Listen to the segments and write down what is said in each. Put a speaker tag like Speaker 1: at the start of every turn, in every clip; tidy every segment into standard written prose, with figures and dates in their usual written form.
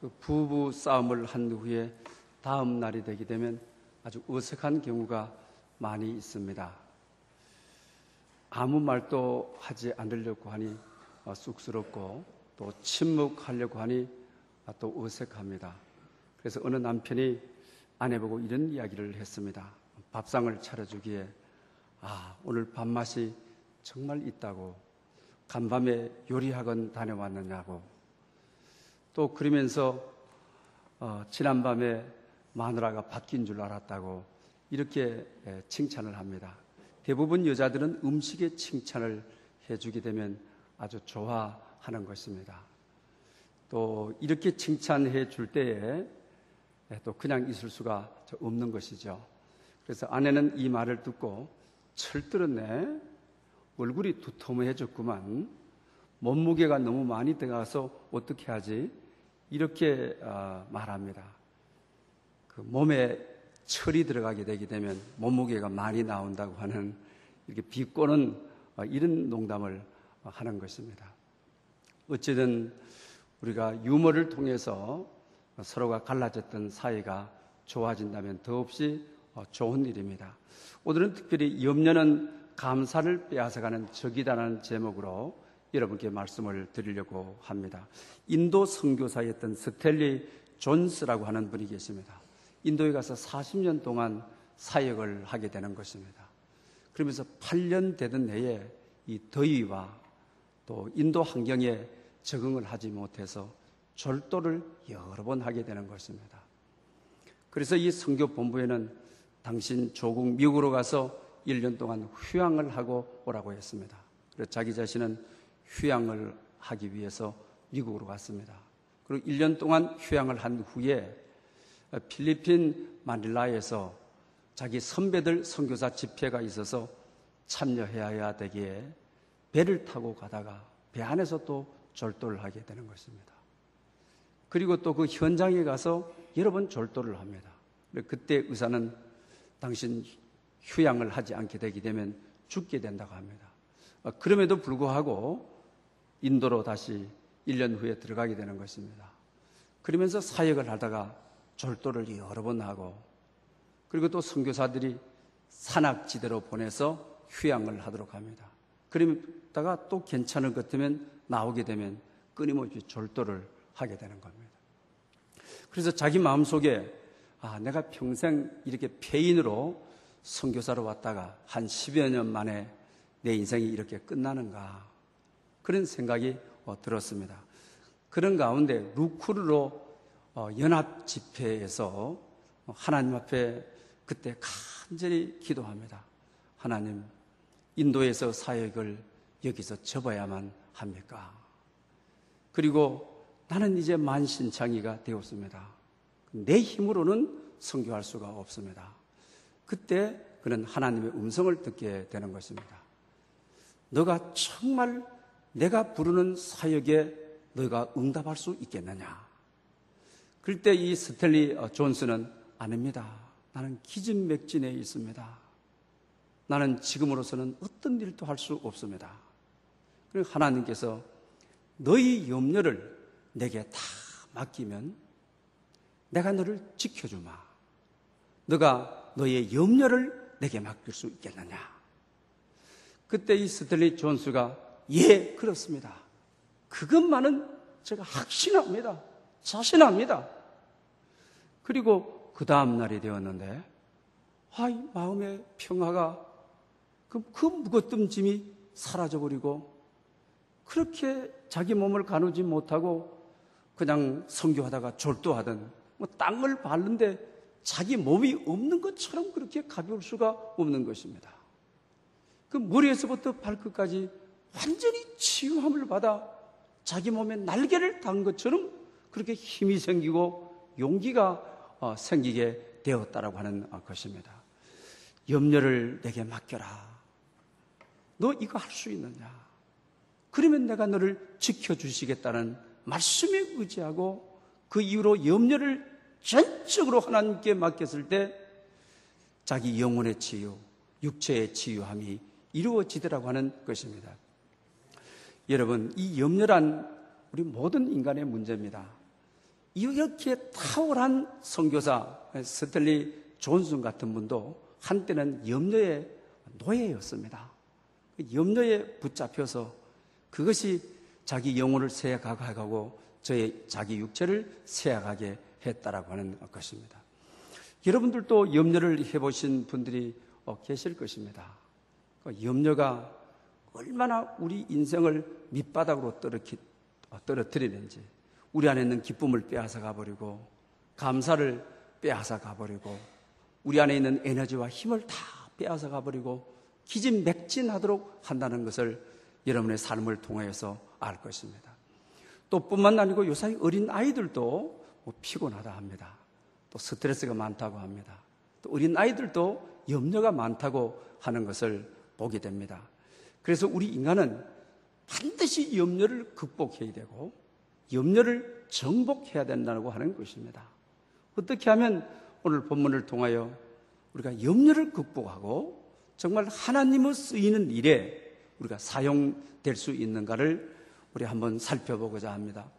Speaker 1: 그 부부 싸움을 한 후에 다음 날이 되게 되면 아주 어색한 경우가 많이 있습니다. 아무 말도 하지 않으려고 하니 쑥스럽고 또 침묵하려고 하니 또 어색합니다. 그래서 어느 남편이 아내보고 이런 이야기를 했습니다. 밥상을 차려주기에 오늘 밥맛이 정말 있다고, 간밤에 요리학원 다녀왔느냐고, 또 그러면서 지난밤에 마누라가 바뀐 줄 알았다고 이렇게 칭찬을 합니다. 대부분 여자들은 음식에 칭찬을 해주게 되면 아주 좋아하는 것입니다. 또 이렇게 칭찬해 줄 때에 또 그냥 있을 수가 없는 것이죠. 그래서 아내는 이 말을 듣고 철들었네, 얼굴이 두툼해졌구만, 몸무게가 너무 많이 들어가서 어떻게 하지? 이렇게 말합니다. 그 몸에 철이 들어가게 되게 되면 몸무게가 많이 나온다고 하는, 이렇게 비꼬는 이런 농담을 하는 것입니다. 어쨌든 우리가 유머를 통해서 서로가 갈라졌던 사이가 좋아진다면 더없이 좋은 일입니다. 오늘은 특별히 염려는 감사를 빼앗아가는 적이다라는 제목으로 여러분께 말씀을 드리려고 합니다. 인도 선교사였던 스텔리 존스라고 하는 분이 계십니다. 인도에 가서 40년 동안 사역을 하게 되는 것입니다. 그러면서 8년 되던 해에 이 더위와 또 인도 환경에 적응을 하지 못해서 절도를 여러 번 하게 되는 것입니다. 그래서 이 선교본부에는 당신 조국 미국으로 가서 1년 동안 휴양을 하고 오라고 했습니다. 그래서 자기 자신은 휴양을 하기 위해서 미국으로 갔습니다. 그리고 1년 동안 휴양을 한 후에 필리핀 마닐라에서 자기 선배들 선교사 집회가 있어서 참여해야 되기에 배를 타고 가다가 배 안에서 또 절도를 하게 되는 것입니다. 그리고 또 그 현장에 가서 여러 번 절도를 합니다. 그때 의사는 당신 휴양을 하지 않게 되게 되면 죽게 된다고 합니다. 그럼에도 불구하고 인도로 다시 1년 후에 들어가게 되는 것입니다. 그러면서 사역을 하다가 절도를 여러 번 하고, 그리고 또 선교사들이 산악지대로 보내서 휴양을 하도록 합니다. 그러다가 또 괜찮을 것 같으면 나오게 되면 끊임없이 절도를 하게 되는 겁니다. 그래서 자기 마음속에 내가 평생 이렇게 폐인으로 선교사로 왔다가 한 10여 년 만에 내 인생이 이렇게 끝나는가, 그런 생각이 들었습니다. 그런 가운데 루크르로 연합 집회에서 하나님 앞에 그때 간절히 기도합니다. 하나님, 인도에서 사역을 여기서 접어야만 합니까? 그리고 나는 이제 만신창이가 되었습니다. 내 힘으로는 선교할 수가 없습니다. 그때 그는 하나님의 음성을 듣게 되는 것입니다. 너가 정말 내가 부르는 사역에 너가 응답할 수 있겠느냐? 그럴 때 이 스텔리 존스는 아닙니다. 나는 기진맥진에 있습니다. 나는 지금으로서는 어떤 일도 할 수 없습니다. 그리고 하나님께서 너희 염려를 내게 다 맡기면 내가 너를 지켜주마. 너가 너의 염려를 내게 맡길 수 있겠느냐? 그때 이 스텔리 존스가 예, 그렇습니다. 그것만은 제가 확신합니다. 자신합니다. 그리고 그 다음 날이 되었는데 마음의 평화가 그 무겁던 짐이 사라져버리고, 그렇게 자기 몸을 가누지 못하고 그냥 선교하다가 절도하던, 땅을 밟는데 자기 몸이 없는 것처럼 그렇게 가벼울 수가 없는 것입니다. 그 머리에서부터 발끝까지 완전히 치유함을 받아 자기 몸에 날개를 단 것처럼 그렇게 힘이 생기고 용기가 생기게 되었다라고 하는 것입니다. 염려를 내게 맡겨라. 너 이거 할 수 있느냐? 그러면 내가 너를 지켜주시겠다는 말씀에 의지하고 그 이후로 염려를 전적으로 하나님께 맡겼을 때 자기 영혼의 치유, 육체의 치유함이 이루어지더라고 하는 것입니다. 여러분, 이 염려란 우리 모든 인간의 문제입니다. 이렇게 탁월한 선교사 스탠리 존슨 같은 분도 한때는 염려의 노예였습니다. 염려에 붙잡혀서 그것이 자기 영혼을 세약하고 저의 자기 육체를 세약하게 했다라고 하는 것입니다. 여러분들도 염려를 해보신 분들이 계실 것입니다. 염려가 얼마나 우리 인생을 밑바닥으로 떨어뜨리는지, 우리 안에 있는 기쁨을 빼앗아 가버리고 감사를 빼앗아 가버리고 우리 안에 있는 에너지와 힘을 다 빼앗아 가버리고 기진맥진하도록 한다는 것을 여러분의 삶을 통해서 알 것입니다. 또 뿐만 아니고 요새 어린 아이들도 피곤하다 합니다. 또 스트레스가 많다고 합니다. 또 어린 아이들도 염려가 많다고 하는 것을 보게 됩니다. 그래서 우리 인간은 반드시 염려를 극복해야 되고 염려를 정복해야 된다고 하는 것입니다. 어떻게 하면 오늘 본문을 통하여 우리가 염려를 극복하고 정말 하나님의 쓰이는 일에 우리가 사용될 수 있는가를 우리 한번 살펴보고자 합니다.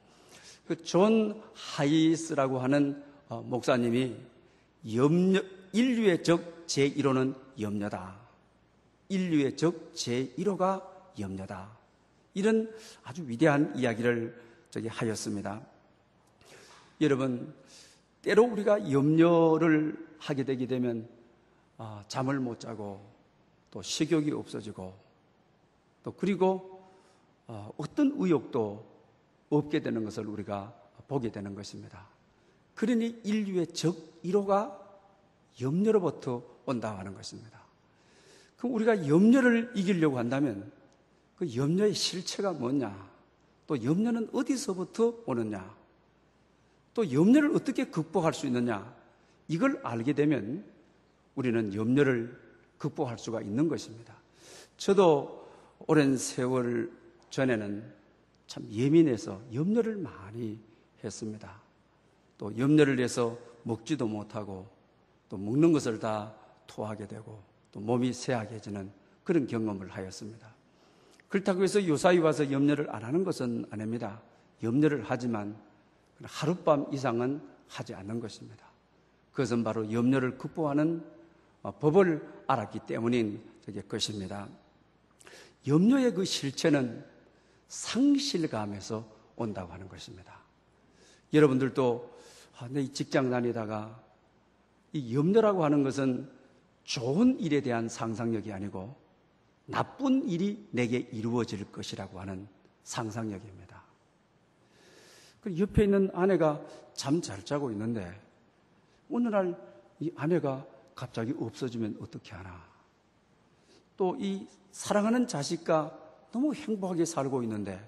Speaker 1: 존 하이스라고 하는 목사님이 인류의 적 제1호는 염려다. 인류의 적 제1호가 염려다. 이런 아주 위대한 이야기를 하였습니다. 여러분, 때로 우리가 염려를 하게 되게 되면 잠을 못 자고 또 식욕이 없어지고 또 그리고 어떤 의욕도 없게 되는 것을 우리가 보게 되는 것입니다. 그러니 인류의 적 1호가 염려로부터 온다고 하는 것입니다. 그럼 우리가 염려를 이기려고 한다면 그 염려의 실체가 뭐냐? 또 염려는 어디서부터 오느냐? 또 염려를 어떻게 극복할 수 있느냐? 이걸 알게 되면 우리는 염려를 극복할 수가 있는 것입니다. 저도 오랜 세월 전에는 참 예민해서 염려를 많이 했습니다. 또 염려를 해서 먹지도 못하고 또 먹는 것을 다 토하게 되고 또 몸이 쇠약해지는 그런 경험을 하였습니다. 그렇다고 해서 요사이 와서 염려를 안 하는 것은 아닙니다. 염려를 하지만 하룻밤 이상은 하지 않는 것입니다. 그것은 바로 염려를 극복하는 법을 알았기 때문인 것입니다. 염려의 그 실체는 상실감에서 온다고 하는 것입니다. 여러분들도 내 직장 다니다가 이 염려라고 하는 것은 좋은 일에 대한 상상력이 아니고 나쁜 일이 내게 이루어질 것이라고 하는 상상력입니다. 옆에 있는 아내가 잠 잘 자고 있는데 어느 날 이 아내가 갑자기 없어지면 어떻게 하나. 또 이 사랑하는 자식과 너무 행복하게 살고 있는데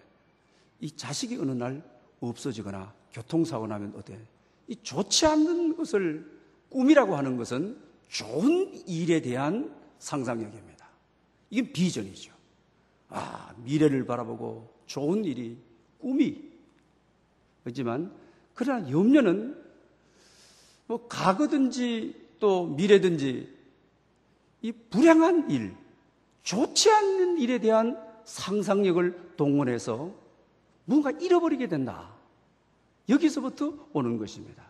Speaker 1: 이 자식이 어느 날 없어지거나 교통사고 나면 어때? 이 좋지 않는 것을 꿈이라고 하는 것은 좋은 일에 대한 상상력입니다. 이게 비전이죠. 미래를 바라보고 좋은 일이 꿈이. 하지만 그러나 염려는 뭐 과거든지 또 미래든지 이 불행한 일, 좋지 않는 일에 대한 상상력을 동원해서 뭔가 잃어버리게 된다. 여기서부터 오는 것입니다.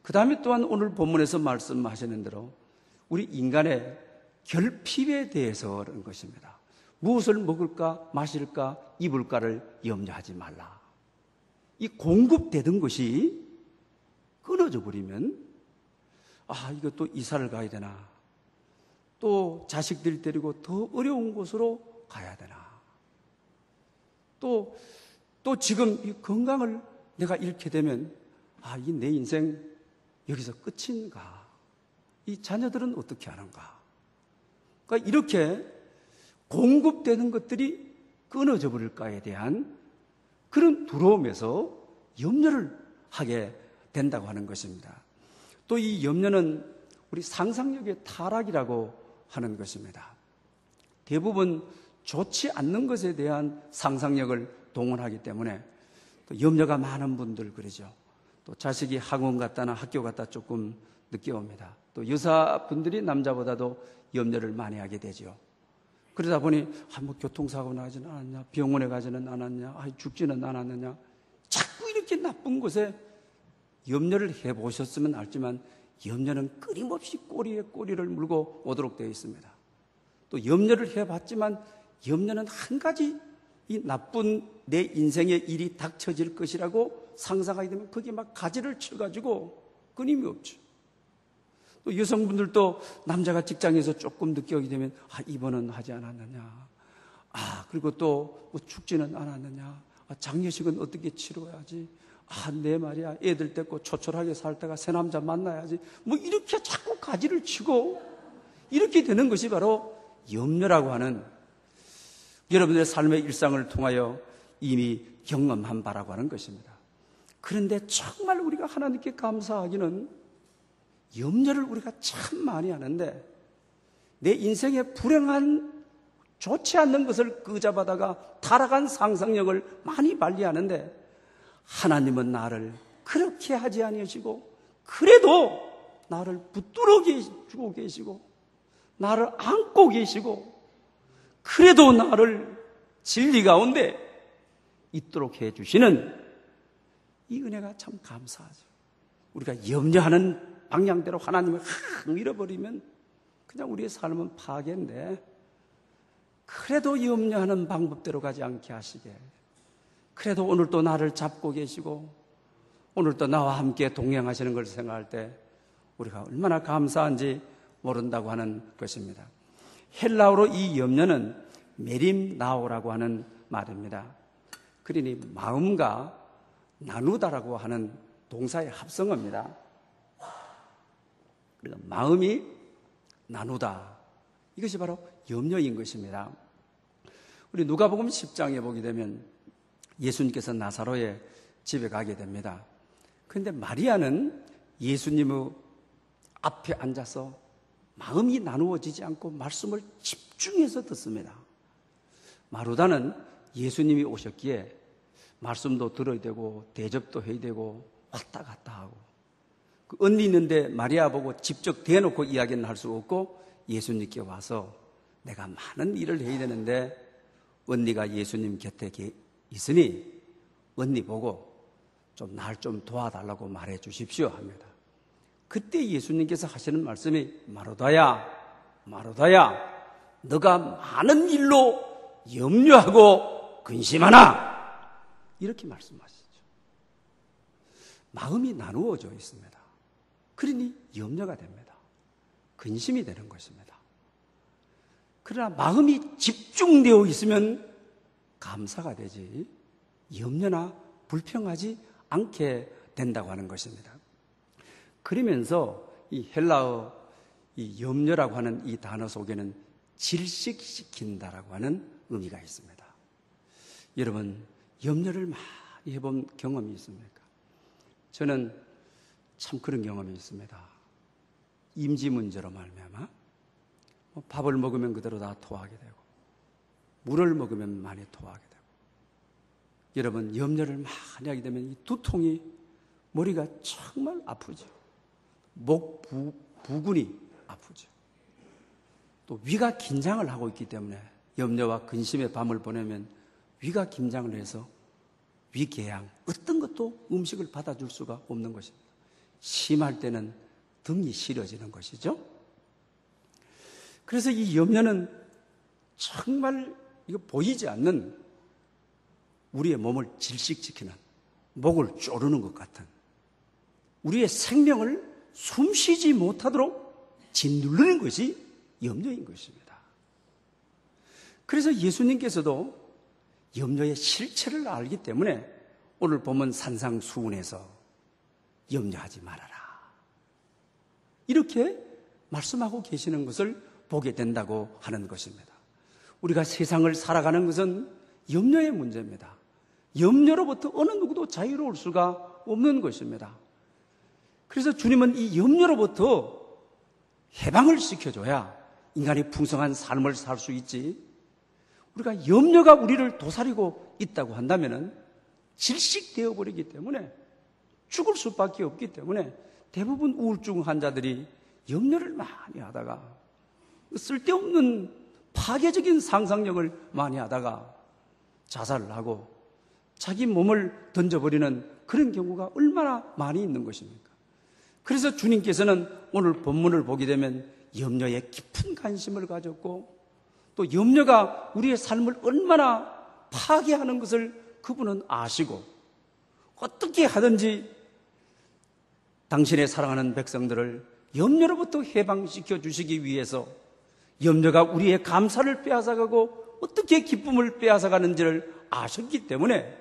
Speaker 1: 그 다음에 또한 오늘 본문에서 말씀하시는 대로 우리 인간의 결핍에 대해서 그런 것입니다. 무엇을 먹을까, 마실까, 입을까를 염려하지 말라. 이 공급되던 것이 끊어져 버리면 이거 또 이사를 가야 되나, 또 자식들 데리고 더 어려운 곳으로 가야 되나, 또 지금 이 건강을 내가 잃게 되면 이 내 인생 여기서 끝인가? 이 자녀들은 어떻게 하는가? 그러니까 이렇게 공급되는 것들이 끊어져 버릴까에 대한 그런 두려움에서 염려를 하게 된다고 하는 것입니다. 또 이 염려는 우리 상상력의 타락이라고 하는 것입니다. 대부분 좋지 않는 것에 대한 상상력을 동원하기 때문에 또 염려가 많은 분들 그러죠. 또 자식이 학원 갔다나 학교 갔다 조금 늦게 옵니다. 또 여자분들이 남자보다도 염려를 많이 하게 되죠. 그러다 보니 뭐 교통사고 나지는 않았냐, 병원에 가지는 않았냐, 죽지는 않았느냐, 자꾸 이렇게 나쁜 곳에 염려를 해보셨으면 알지만 염려는 끊임없이 꼬리에 꼬리를 물고 오도록 되어 있습니다. 또 염려를 해봤지만 염려는 한 가지 이 나쁜 내 인생의 일이 닥쳐질 것이라고 상상하게 되면 거기에 막 가지를 쳐가지고 끊임이 없죠. 또 여성분들도 남자가 직장에서 조금 늦게 오게 되면 입원은 하지 않았느냐, 그리고 또 뭐 죽지는 않았느냐, 장례식은 어떻게 치러야지, 내 말이야 애들 데리고 초촐하게 살다가 새 남자 만나야지, 뭐 이렇게 자꾸 가지를 치고 이렇게 되는 것이 바로 염려라고 하는, 여러분들의 삶의 일상을 통하여 이미 경험한 바라고 하는 것입니다. 그런데 정말 우리가 하나님께 감사하기는 염려를 우리가 참 많이 하는데, 내 인생의 불행한 좋지 않는 것을 끄잡아다가 타락한 상상력을 많이 발휘하는데, 하나님은 나를 그렇게 하지 아니하시고 그래도 나를 붙들어 주고 계시고 나를 안고 계시고 그래도 나를 진리 가운데 있도록 해주시는 이 은혜가 참 감사하죠. 우리가 염려하는 방향대로 하나님을 잃어버리면 그냥 우리의 삶은 파괴인데, 그래도 염려하는 방법대로 가지 않게 하시게, 그래도 오늘도 나를 잡고 계시고 오늘도 나와 함께 동행하시는 걸 생각할 때 우리가 얼마나 감사한지 모른다고 하는 것입니다. 헬라어로 이 염려는 메림나오라고 하는 말입니다. 그러니 마음과 나누다라고 하는 동사의 합성어입니다. 그러니까 마음이 나누다, 이것이 바로 염려인 것입니다. 우리 누가복음 10장에 보게 되면 예수님께서 나사로의 집에 가게 됩니다. 그런데 마리아는 예수님의 앞에 앉아서 마음이 나누어지지 않고 말씀을 집중해서 듣습니다. 마르다는 예수님이 오셨기에 말씀도 들어야 되고 대접도 해야 되고 왔다 갔다 하고, 그 언니 있는데 마리아 보고 직접 대놓고 이야기는 할 수 없고 예수님께 와서 내가 많은 일을 해야 되는데 언니가 예수님 곁에 있으니 언니 보고 좀 날 좀 도와달라고 말해 주십시오 합니다. 그때 예수님께서 하시는 말씀이 마르다야, 마르다야, 너가 많은 일로 염려하고 근심하나, 이렇게 말씀하시죠. 마음이 나누어져 있습니다. 그러니 염려가 됩니다. 근심이 되는 것입니다. 그러나 마음이 집중되어 있으면 감사가 되지 염려나 불평하지 않게 된다고 하는 것입니다. 그러면서 이 헬라어 이 염려라고 하는 이 단어 속에는 질식시킨다라고 하는 의미가 있습니다. 여러분, 염려를 많이 해본 경험이 있습니까? 저는 참 그런 경험이 있습니다. 임지 문제로 말미암아 밥을 먹으면 그대로 다 토하게 되고 물을 먹으면 많이 토하게 되고, 여러분 염려를 많이 하게 되면 이 두통이, 머리가 정말 아프죠. 목 부근이 아프죠. 또 위가 긴장을 하고 있기 때문에 염려와 근심의 밤을 보내면 위가 긴장을 해서 위궤양, 어떤 것도 음식을 받아줄 수가 없는 것입니다. 심할 때는 등이 시려지는 것이죠. 그래서 이 염려는 정말 이거 보이지 않는 우리의 몸을 질식시키는, 목을 조르는 것 같은, 우리의 생명을 숨쉬지 못하도록 짓누르는 것이 염려인 것입니다. 그래서 예수님께서도 염려의 실체를 알기 때문에 오늘 보면 산상수훈에서 염려하지 말아라, 이렇게 말씀하고 계시는 것을 보게 된다고 하는 것입니다. 우리가 세상을 살아가는 것은 염려의 문제입니다. 염려로부터 어느 누구도 자유로울 수가 없는 것입니다. 그래서 주님은 이 염려로부터 해방을 시켜줘야 인간이 풍성한 삶을 살 수 있지, 우리가 염려가 우리를 도사리고 있다고 한다면 질식되어 버리기 때문에 죽을 수밖에 없기 때문에 대부분 우울증 환자들이 염려를 많이 하다가 쓸데없는 파괴적인 상상력을 많이 하다가 자살을 하고 자기 몸을 던져버리는 그런 경우가 얼마나 많이 있는 것입니까? 그래서 주님께서는 오늘 본문을 보게 되면 염려에 깊은 관심을 가졌고 또 염려가 우리의 삶을 얼마나 파괴하는 것을 그분은 아시고 어떻게 하든지 당신의 사랑하는 백성들을 염려로부터 해방시켜 주시기 위해서 염려가 우리의 감사를 빼앗아가고 어떻게 기쁨을 빼앗아가는지를 아셨기 때문에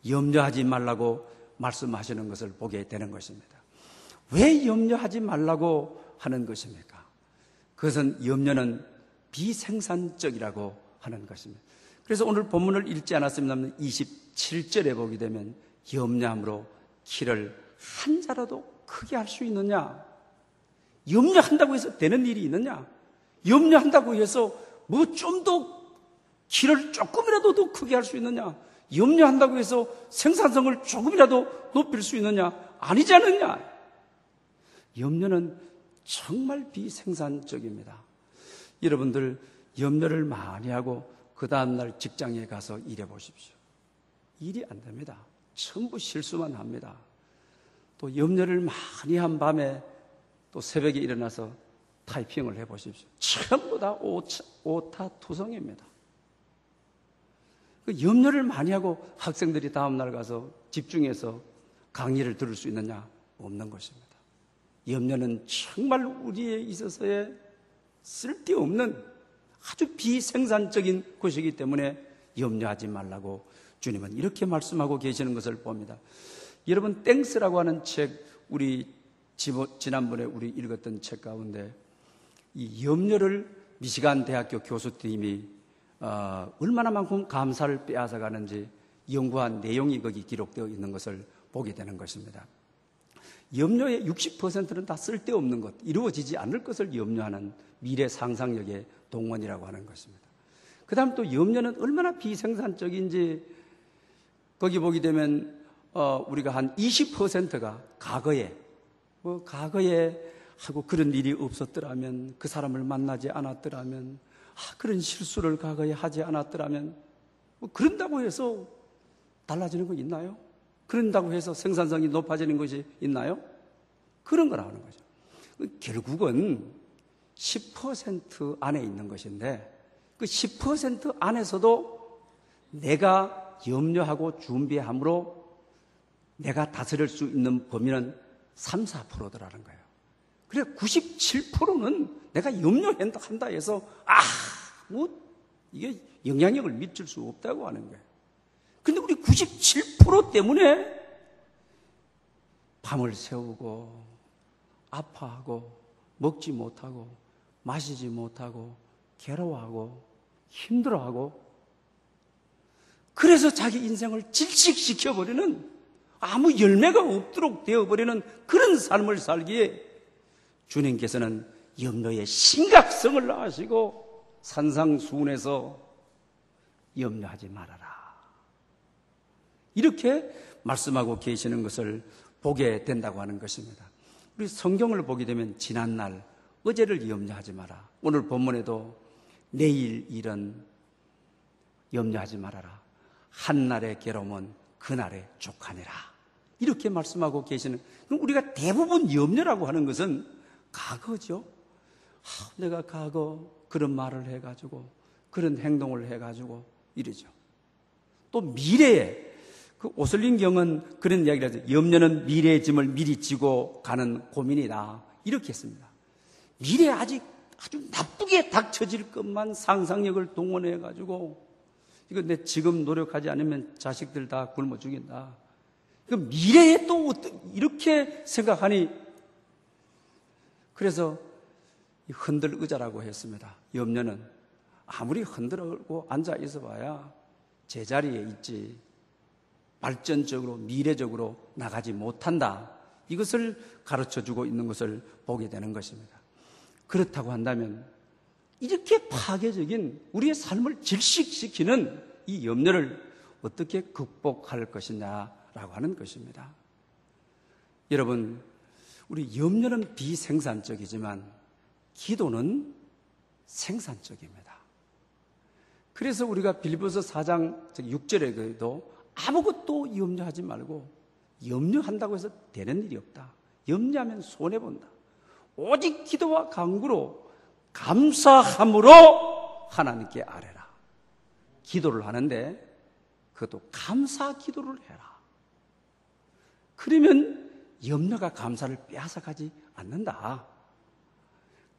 Speaker 1: 염려하지 말라고 말씀하시는 것을 보게 되는 것입니다. 왜 염려하지 말라고 하는 것입니까? 그것은 염려는 비생산적이라고 하는 것입니다. 그래서 오늘 본문을 읽지 않았습니다만 27절에 보게 되면 염려함으로 키를 한 자라도 크게 할 수 있느냐? 염려한다고 해서 되는 일이 있느냐? 염려한다고 해서 뭐 좀 더 키를 조금이라도 더 크게 할 수 있느냐? 염려한다고 해서 생산성을 조금이라도 높일 수 있느냐? 아니지 않느냐? 염려는 정말 비생산적입니다. 여러분들 염려를 많이 하고 그 다음날 직장에 가서 일해 보십시오. 일이 안 됩니다. 전부 실수만 합니다. 또 염려를 많이 한 밤에 또 새벽에 일어나서 타이핑을 해 보십시오. 전부 다 오타투성입니다. 그 염려를 많이 하고 학생들이 다음날 가서 집중해서 강의를 들을 수 있느냐? 없는 것입니다. 염려는 정말 우리에 있어서의 쓸데없는 아주 비생산적인 것이기 때문에 염려하지 말라고 주님은 이렇게 말씀하고 계시는 것을 봅니다. 여러분 땡스라고 하는 책 우리 지난번에 우리 읽었던 책 가운데 이 염려를 미시간 대학교 교수팀이 얼마나만큼 감사를 빼앗아가는지 연구한 내용이 거기 기록되어 있는 것을 보게 되는 것입니다. 염려의 60%는 다 쓸데없는 것, 이루어지지 않을 것을 염려하는 미래 상상력의 동원이라고 하는 것입니다. 그 다음 또 염려는 얼마나 비생산적인지 거기 보게 되면 우리가 한 20%가 과거에 하고 그런 일이 없었더라면, 그 사람을 만나지 않았더라면, 그런 실수를 과거에 하지 않았더라면, 그런다고 해서 달라지는 거 있나요? 그런다고 해서 생산성이 높아지는 것이 있나요? 그런 거라는 거죠. 결국은 10% 안에 있는 것인데 그 10% 안에서도 내가 염려하고 준비함으로 내가 다스릴 수 있는 범위는 3, 4%더라는 거예요. 그래 97%는 내가 염려한다 해서 이게 영향력을 미칠 수 없다고 하는 거예요. 근데 우리 97% 때문에 밤을 새우고 아파하고 먹지 못하고 마시지 못하고 괴로워하고 힘들어하고 그래서 자기 인생을 질식시켜버리는 아무 열매가 없도록 되어버리는 그런 삶을 살기에 주님께서는 염려의 심각성을 아시고 산상수훈에서 염려하지 말아라 이렇게 말씀하고 계시는 것을 보게 된다고 하는 것입니다. 우리 성경을 보게 되면 지난날 어제를 염려하지 마라. 오늘 본문에도 내일 일은 염려하지 말아라. 한날의 괴로움은 그날의 족하니라. 이렇게 말씀하고 계시는, 그럼 우리가 대부분 염려라고 하는 것은 과거죠. 내가 과거 그런 말을 해가지고 그런 행동을 해가지고 이러죠. 또 미래에 그 오슬린경은 그런 이야기를 하죠. 염려는 미래의 짐을 미리 지고 가는 고민이다. 이렇게 했습니다. 미래에 아주 나쁘게 닥쳐질 것만 상상력을 동원해가지고 이거 내 지금 노력하지 않으면 자식들 다 굶어 죽인다. 미래에 또 이렇게 생각하니 그래서 흔들 의자라고 했습니다. 염려는 아무리 흔들고 앉아 있어 봐야 제자리에 있지 발전적으로 미래적으로 나가지 못한다. 이것을 가르쳐주고 있는 것을 보게 되는 것입니다. 그렇다고 한다면 이렇게 파괴적인 우리의 삶을 질식시키는 이 염려를 어떻게 극복할 것이냐라고 하는 것입니다. 여러분, 우리 염려는 비생산적이지만 기도는 생산적입니다. 그래서 우리가 빌립보서 4장 6절에도 아무것도 염려하지 말고 염려한다고 해서 되는 일이 없다. 염려하면 손해본다. 오직 기도와 간구로 감사함으로 하나님께 아뢰라. 기도를 하는데 그것도 감사 기도를 해라. 그러면 염려가 감사를 빼앗아가지 않는다.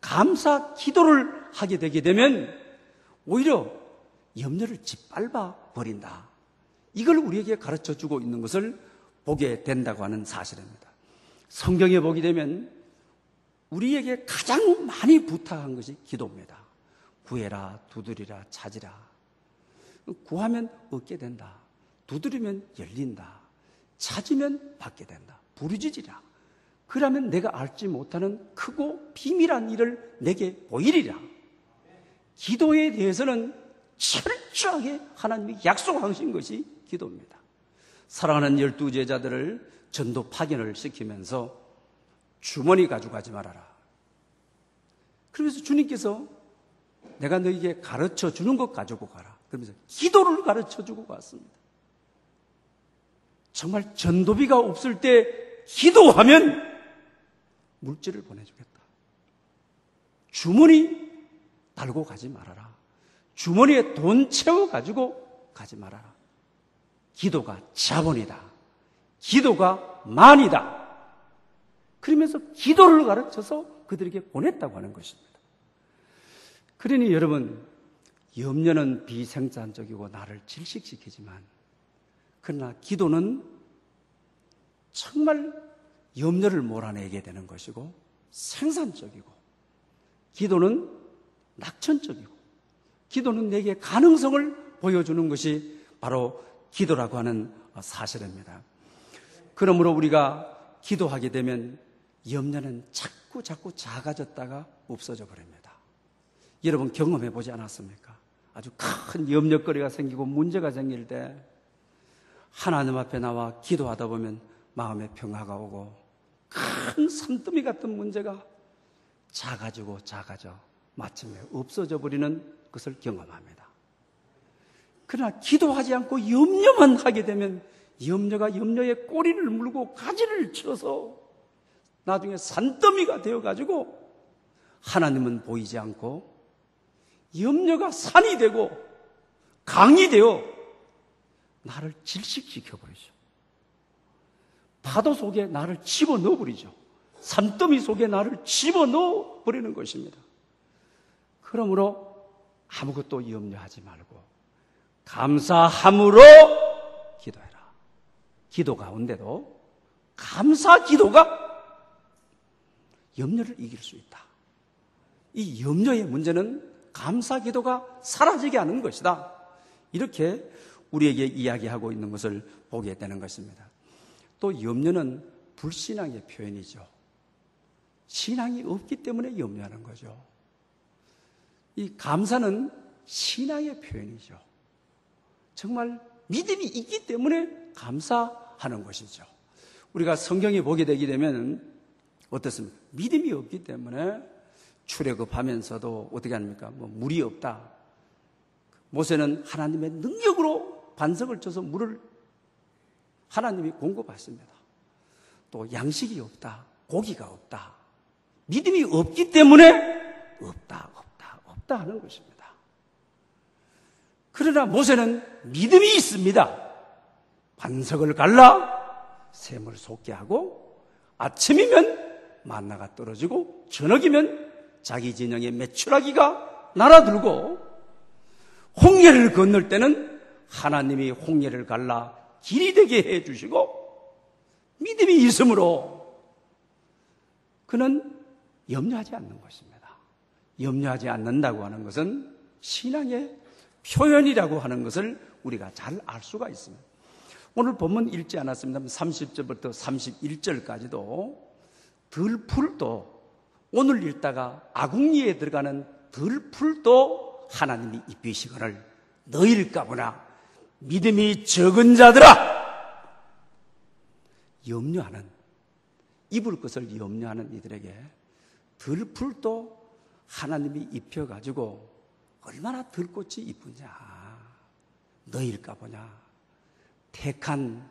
Speaker 1: 감사 기도를 하게 되게 되면 오히려 염려를 짓밟아 버린다. 이걸 우리에게 가르쳐주고 있는 것을 보게 된다고 하는 사실입니다. 성경에 보게 되면 우리에게 가장 많이 부탁한 것이 기도입니다. 구해라, 두드리라, 찾으라. 구하면 얻게 된다. 두드리면 열린다. 찾으면 받게 된다. 부르짖으라. 그러면 내가 알지 못하는 크고 비밀한 일을 내게 보이리라. 기도에 대해서는 철저하게 하나님이 약속하신 것이 기도입니다. 사랑하는 12제자들을 전도 파견을 시키면서 주머니 가져가지 말아라. 그러면서 주님께서 내가 너에게 가르쳐 주는 것 가지고 가라. 그러면서 기도를 가르쳐 주고 갔습니다. 정말 전도비가 없을 때 기도하면 물질을 보내주겠다. 주머니 달고 가지 말아라. 주머니에 돈 채워가지고 가지 말아라. 기도가 자본이다. 기도가 만이다. 그러면서 기도를 가르쳐서 그들에게 보냈다고 하는 것입니다. 그러니 여러분, 염려는 비생산적이고 나를 질식시키지만 그러나 기도는 정말 염려를 몰아내게 되는 것이고 생산적이고, 기도는 낙천적이고, 기도는 내게 가능성을 보여주는 것이 바로 기도라고 하는 사실입니다. 그러므로 우리가 기도하게 되면 염려는 자꾸 작아졌다가 없어져 버립니다. 여러분 경험해 보지 않았습니까? 아주 큰 염려거리가 생기고 문제가 생길 때 하나님 앞에 나와 기도하다 보면 마음에 평화가 오고 큰 산더미 같은 문제가 작아져 마침내 없어져 버리는 것을 경험합니다. 그러나 기도하지 않고 염려만 하게 되면 염려가 염려에 꼬리를 물고 가지를 쳐서 나중에 산더미가 되어가지고 하나님은 보이지 않고 염려가 산이 되고 강이 되어 나를 질식시켜버리죠. 파도 속에 나를 집어넣어버리죠. 산더미 속에 나를 집어넣어버리는 것입니다. 그러므로 아무것도 염려하지 말고 감사함으로 기도해라. 기도 가운데도 감사 기도가 염려를 이길 수 있다. 이 염려의 문제는 감사 기도가 사라지게 하는 것이다. 이렇게 우리에게 이야기하고 있는 것을 보게 되는 것입니다. 또 염려는 불신앙의 표현이죠. 신앙이 없기 때문에 염려하는 거죠. 이 감사는 신앙의 표현이죠. 정말 믿음이 있기 때문에 감사하는 것이죠. 우리가 성경에 보게 되게 되면 어떻습니까? 믿음이 없기 때문에 출애굽하면서도 어떻게 합니까? 물이 없다. 모세는 하나님의 능력으로 반석을 쳐서 물을 하나님이 공급하십니다. 또 양식이 없다. 고기가 없다. 믿음이 없기 때문에 없다 하는 것입니다. 그러나 모세는 믿음이 있습니다. 반석을 갈라 샘을 솟게 하고 아침이면 만나가 떨어지고 저녁이면 자기 진영의 메추라기가 날아들고 홍해를 건널 때는 하나님이 홍해를 갈라 길이 되게 해주시고 믿음이 있으므로 그는 염려하지 않는 것입니다. 염려하지 않는다고 하는 것은 신앙의 표현이라고 하는 것을 우리가 잘 알 수가 있습니다. 오늘 본문 읽지 않았습니다. 30절부터 31절까지도 들풀도 오늘 읽다가 아궁이에 들어가는 들풀도 하나님이 입히시거늘 너희일까보나 믿음이 적은 자들아, 염려하는, 입을 것을 염려하는 이들에게 들풀도 하나님이 입혀가지고 얼마나 들꽃이 이쁘냐. 너희일까보냐. 택한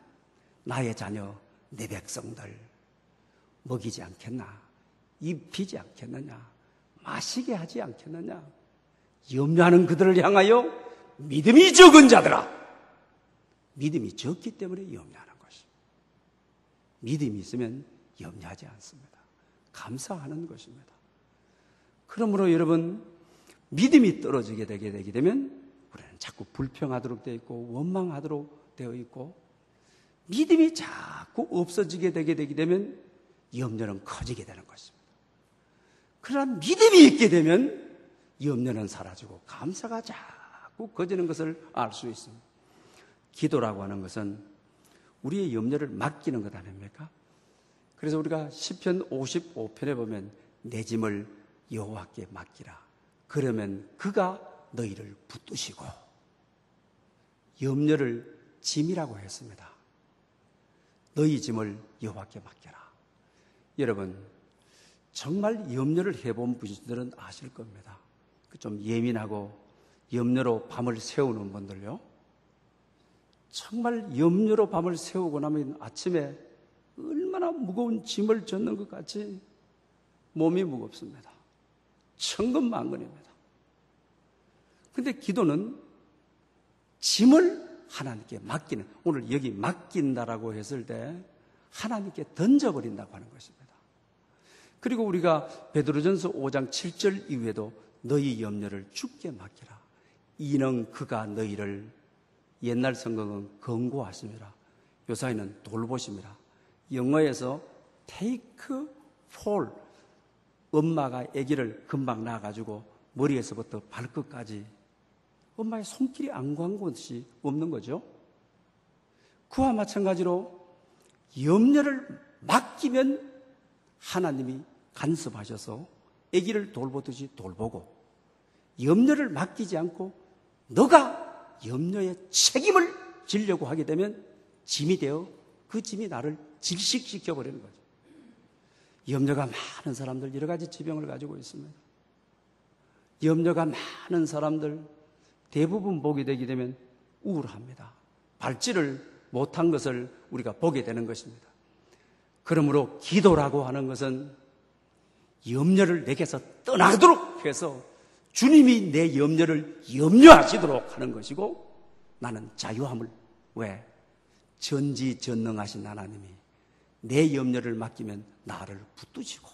Speaker 1: 나의 자녀 내 백성들 먹이지 않겠나? 입히지 않겠느냐? 마시게 하지 않겠느냐? 염려하는 그들을 향하여 믿음이 적은 자들아, 믿음이 적기 때문에 염려하는 것입니다. 믿음이 있으면 염려하지 않습니다. 감사하는 것입니다. 그러므로 여러분, 믿음이 떨어지게 되게 되면 우리는 자꾸 불평하도록 되어 있고 원망하도록 되어 있고, 믿음이 자꾸 없어지게 되게 되면 염려는 커지게 되는 것입니다. 그러나 믿음이 있게 되면 염려는 사라지고 감사가 자꾸 커지는 것을 알 수 있습니다. 기도라고 하는 것은 우리의 염려를 맡기는 것 아닙니까? 그래서 우리가 시편 55편에 보면 내 짐을 여호와께 맡기라. 그러면 그가 너희를 붙드시고, 염려를 짐이라고 했습니다. 너희 짐을 여호와께 맡겨라. 여러분, 정말 염려를 해본 분들은 아실 겁니다. 좀 예민하고 염려로 밤을 새우는 분들요, 정말 염려로 밤을 새우고 나면 아침에 얼마나 무거운 짐을 젓는 것 같이 몸이 무겁습니다. 천근만근입니다. 근데 기도는 짐을 하나님께 맡기는, 오늘 여기 맡긴다라고 했을 때 하나님께 던져버린다고 하는 것입니다. 그리고 우리가 베드로전서 5장 7절 이후에도 너희 염려를 주께 맡기라. 이는 그가 너희를, 옛날 성경은 권고하심이라, 요사이는 돌보심이라. 영어에서 take fall, 엄마가 아기를 금방 낳아가지고 머리에서부터 발끝까지 엄마의 손길이 안 간 곳이 없는 거죠. 그와 마찬가지로 염려를 맡기면 하나님이 간섭하셔서 아기를 돌보듯이 돌보고, 염려를 맡기지 않고 너가 염려의 책임을 지려고 하게 되면 짐이 되어 그 짐이 나를 질식시켜 버리는 거죠. 염려가 많은 사람들 여러 가지 지병을 가지고 있습니다. 염려가 많은 사람들 대부분 보게 되게 되면 우울합니다. 밟지를 못한 것을 우리가 보게 되는 것입니다. 그러므로 기도라고 하는 것은 염려를 내게서 떠나도록 해서 주님이 내 염려를 염려하시도록 하는 것이고, 나는 자유함을, 왜? 전지전능하신 하나님이 내 염려를 맡기면 나를 붙드시고,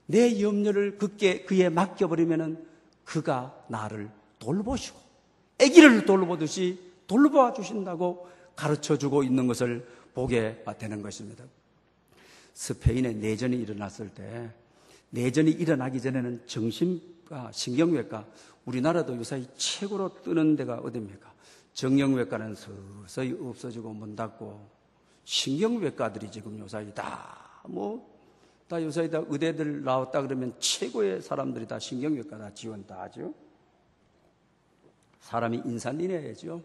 Speaker 1: 내 염려를 그에 맡겨버리면 그가 나를 돌보시고 아기를 돌보듯이 돌보아 주신다고 가르쳐주고 있는 것을 보게 되는 것입니다. 스페인에 내전이 일어났을 때, 내전이 일어나기 전에는 정신과 신경외과, 우리나라도 요사이 최고로 뜨는 데가 어디입니까? 정형외과는 서서히 없어지고 문 닫고, 신경외과들이 지금 요사이 다 요사이 다 의대들 나왔다 그러면 최고의 사람들이 다 신경외과 다 지원 다 하죠. 사람이 인산인해야죠.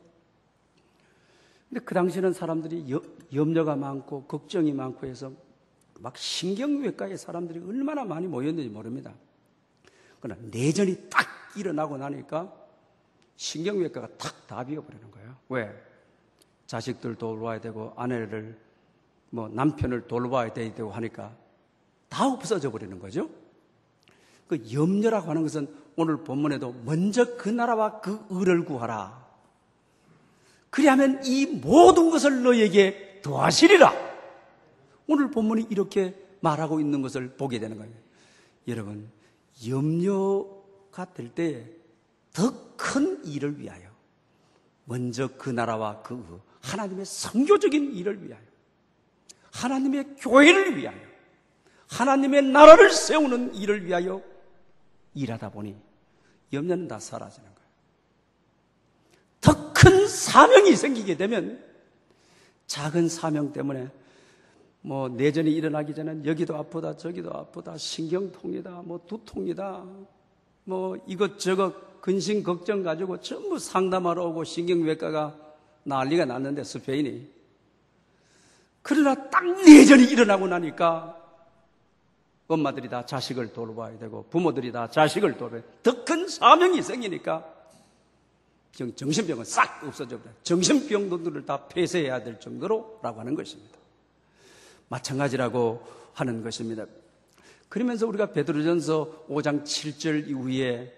Speaker 1: 근데 그 당시에는 사람들이 염려가 많고 걱정이 많고 해서 막 신경외과에 사람들이 얼마나 많이 모였는지 모릅니다. 그러나 내전이 딱 일어나고 나니까 신경외과가 탁 다 비어버리는 거예요. 왜? 자식들 돌봐야 되고 아내를 남편을 돌봐야 되고 하니까 다 없어져 버리는 거죠. 그 염려라고 하는 것은 오늘 본문에도 먼저 그 나라와 그 의를 구하라. 그리하면 이 모든 것을 너에게 더하시리라. 오늘 본문이 이렇게 말하고 있는 것을 보게 되는 거예요. 여러분, 염려가 될 때 더 큰 일을 위하여, 먼저 그 나라와 그 하나님의 선교적인 일을 위하여, 하나님의 교회를 위하여, 하나님의 나라를 세우는 일을 위하여 일하다 보니 염려는 다 사라지는 거예요. 더 큰 사명이 생기게 되면 작은 사명 때문에 내전이 일어나기 전엔 여기도 아프다 저기도 아프다, 신경통이다 두통이다 이것저것 근심 걱정 가지고 전부 상담하러 오고 신경외과가 난리가 났는데, 스페인이. 그러나 딱 내전이 일어나고 나니까 엄마들이 다 자식을 돌봐야 되고 부모들이 다 자식을 돌봐야 되고 더 큰 사명이 생기니까 정신병은 싹 없어져 버려요. 정신병들을 다 폐쇄해야 될 정도로라고 하는 것입니다. 마찬가지라고 하는 것입니다. 그러면서 우리가 베드로전서 5장 7절 이후에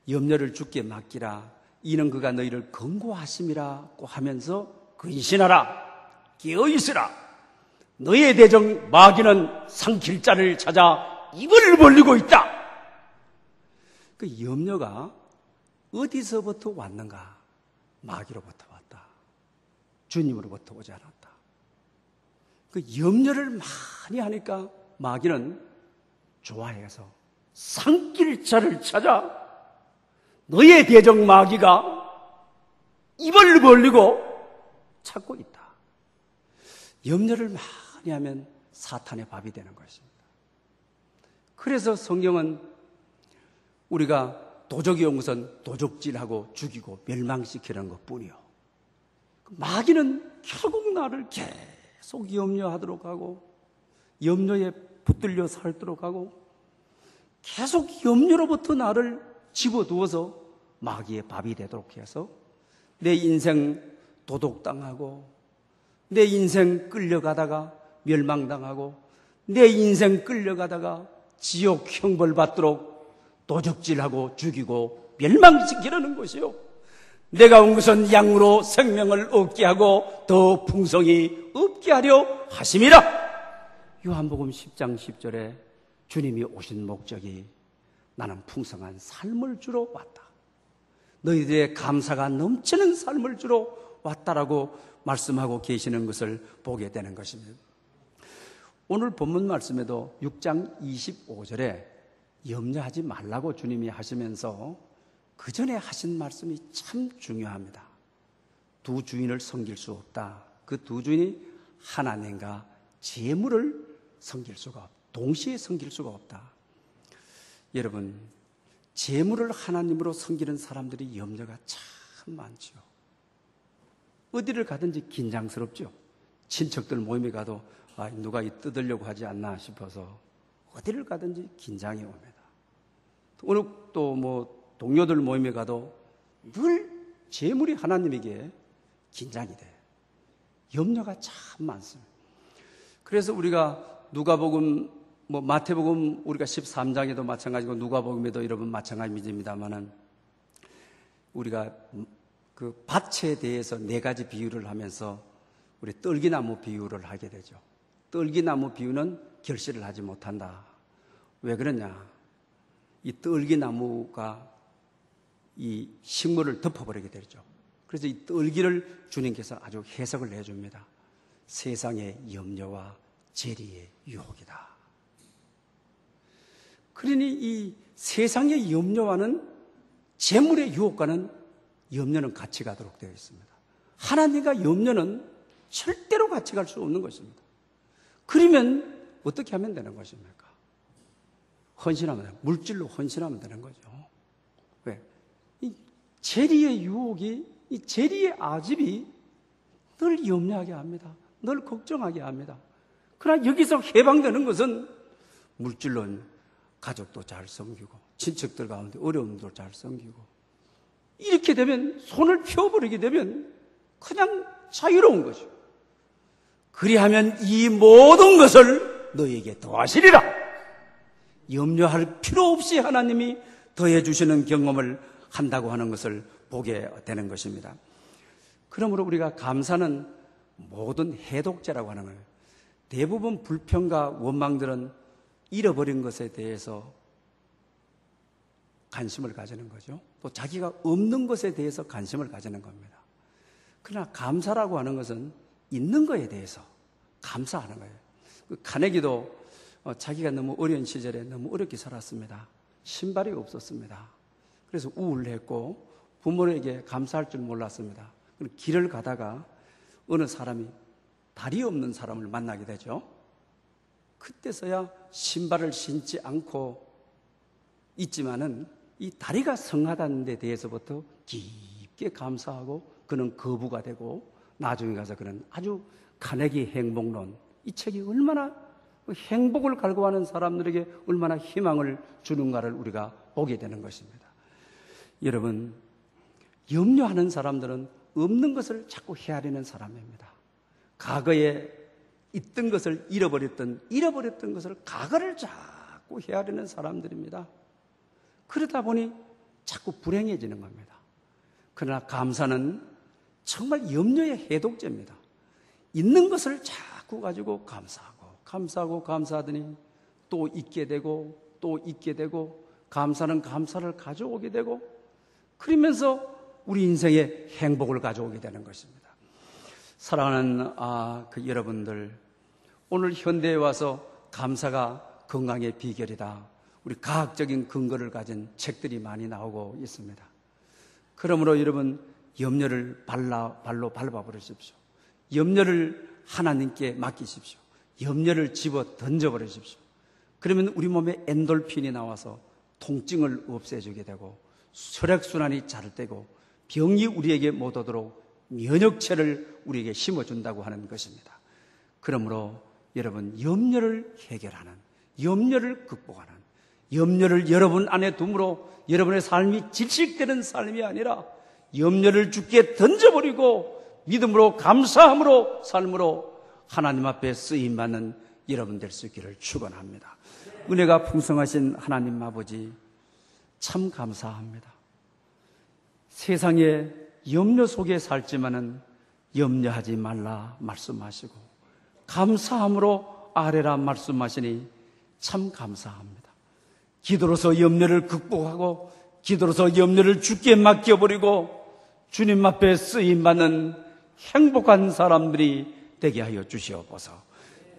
Speaker 1: 염려를 주께 맡기라. 이는 그가 너희를 권고하심이라고 하면서 근신하라. 깨어있으라. 너의 대적 마귀는 삼킬 자를 찾아 입을 벌리고 있다. 그 염려가 어디서부터 왔는가? 마귀로부터 왔다. 주님으로부터 오지 않았다. 그 염려를 많이 하니까 마귀는 좋아해서 삼킬 자를 찾아 너의 대적 마귀가 입을 벌리고 찾고 있다. 염려를 많이 하면 사탄의 밥이 되는 것입니다. 그래서 성경은 우리가 도적이 온 것은 도적질하고 죽이고 멸망시키는 것뿐이요. 마귀는 결국 나를 계속 염려하도록 하고 염려에 붙들려 살도록 하고 계속 염려로부터 나를 집어두어서 마귀의 밥이 되도록 해서 내 인생 도둑당하고 내 인생 끌려가다가 멸망당하고 내 인생 끌려가다가 지옥 형벌 받도록 도적질하고 죽이고 멸망시키려는 것이요. 내가 온 것은 양으로 생명을 얻게 하고 더 풍성히 얻게 하려 하심이라. 요한복음 10장 10절에 주님이 오신 목적이 나는 풍성한 삶을 주러 왔다. 너희들의 감사가 넘치는 삶을 주러 왔다라고 말씀하고 계시는 것을 보게 되는 것입니다. 오늘 본문 말씀에도 6장 25절에 염려하지 말라고 주님이 하시면서 그 전에 하신 말씀이 참 중요합니다. 두 주인을 섬길 수 없다. 그 두 주인이 하나님과 재물을 섬길 수가 없다. 동시에 섬길 수가 없다. 여러분, 재물을 하나님으로 섬기는 사람들이 염려가 참 많죠. 어디를 가든지 긴장스럽죠. 친척들 모임에 가도 누가 뜯으려고 하지 않나 싶어서 어디를 가든지 긴장이 옵니다. 어느 또 동료들 모임에 가도 늘 재물이 하나님에게 긴장이 돼. 염려가 참 많습니다. 그래서 우리가 누가복음, 마태복음 우리가 13장에도 마찬가지고 누가복음에도 여러분 마찬가지입니다만은 우리가 그 밭에 대해서 네 가지 비유를 하면서 우리 떨기나무 비유를 하게 되죠. 떨기나무 비유는 결실을 하지 못한다. 왜 그러냐? 이 떨기나무가 이 식물을 덮어버리게 되죠. 그래서 이 떨기를 주님께서 아주 해석을 해줍니다. 세상의 염려와 재리의 유혹이다. 그러니 이 세상의 염려와는 재물의 유혹과는 염려는 같이 가도록 되어 있습니다. 하나님과 염려는 절대로 같이 갈 수 없는 것입니다. 그러면 어떻게 하면 되는 것입니까? 헌신하면 돼요. 물질로 헌신하면 되는 거죠. 왜? 이 재리의 유혹이, 이 재리의 아집이 늘 염려하게 합니다. 늘 걱정하게 합니다. 그러나 여기서 해방되는 것은 물질로는 가족도 잘 섬기고 친척들 가운데 어려움도 잘 섬기고 이렇게 되면 손을 펴버리게 되면 그냥 자유로운 거죠. 그리하면 이 모든 것을 너에게 더하시리라. 염려할 필요 없이 하나님이 더해 주시는 경험을 한다고 하는 것을 보게 되는 것입니다. 그러므로 우리가 감사는 모든 해독제라고 하는 거예요. 대부분 불평과 원망들은 잃어버린 것에 대해서 관심을 가지는 거죠. 또 자기가 없는 것에 대해서 관심을 가지는 겁니다. 그러나 감사라고 하는 것은 있는 것에 대해서 감사하는 거예요. 카네기도 자기가 너무 어려운 시절에 너무 어렵게 살았습니다. 신발이 없었습니다. 그래서 우울했고 부모에게 감사할 줄 몰랐습니다. 길을 가다가 어느 사람이 다리 없는 사람을 만나게 되죠. 그때서야 신발을 신지 않고 있지만은 이 다리가 성하다는 데 대해서부터 깊게 감사하고 그는 거부가 되고 나중에 가서 그는 아주 카네기 행복론, 이 책이 얼마나 행복을 갈구하는 사람들에게 얼마나 희망을 주는가를 우리가 보게 되는 것입니다. 여러분, 염려하는 사람들은 없는 것을 자꾸 헤아리는 사람입니다. 과거에 있던 것을 잃어버렸던 것을 과거를 자꾸 헤아리는 사람들입니다. 그러다 보니 자꾸 불행해지는 겁니다. 그러나 감사는 정말 염려의 해독제입니다. 있는 것을 자꾸 가지고 감사하더니 또 잊게 되고 감사는 감사를 가져오게 되고, 그러면서 우리 인생에 행복을 가져오게 되는 것입니다. 사랑하는 여러분들, 오늘 현대에 와서 감사가 건강의 비결이다, 우리 과학적인 근거를 가진 책들이 많이 나오고 있습니다. 그러므로 여러분, 염려를 발로 밟아버리십시오. 염려를 하나님께 맡기십시오. 염려를 집어 던져버리십시오. 그러면 우리 몸에 엔돌핀이 나와서 통증을 없애주게 되고, 혈액순환이 잘 되고, 병이 우리에게 못 오도록 면역체를 우리에게 심어준다고 하는 것입니다. 그러므로 여러분, 염려를 해결하는, 염려를 극복하는, 염려를 여러분 안에 둠으로 여러분의 삶이 질식되는 삶이 아니라 염려를 주께 던져버리고 믿음으로 감사함으로 삶으로 하나님 앞에 쓰임받는 여러분 될 수 있기를 축원합니다. 은혜가 풍성하신 하나님 아버지, 참 감사합니다. 세상에 염려 속에 살지만은 염려하지 말라 말씀하시고 감사함으로 아뢰라 말씀하시니 참 감사합니다. 기도로서 염려를 극복하고 기도로서 염려를 주께 맡겨버리고 주님 앞에 쓰임받는 행복한 사람들이 되게 하여 주시옵소서.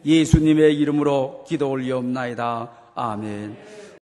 Speaker 1: 예수님의 이름으로 기도 올리옵나이다. 아멘.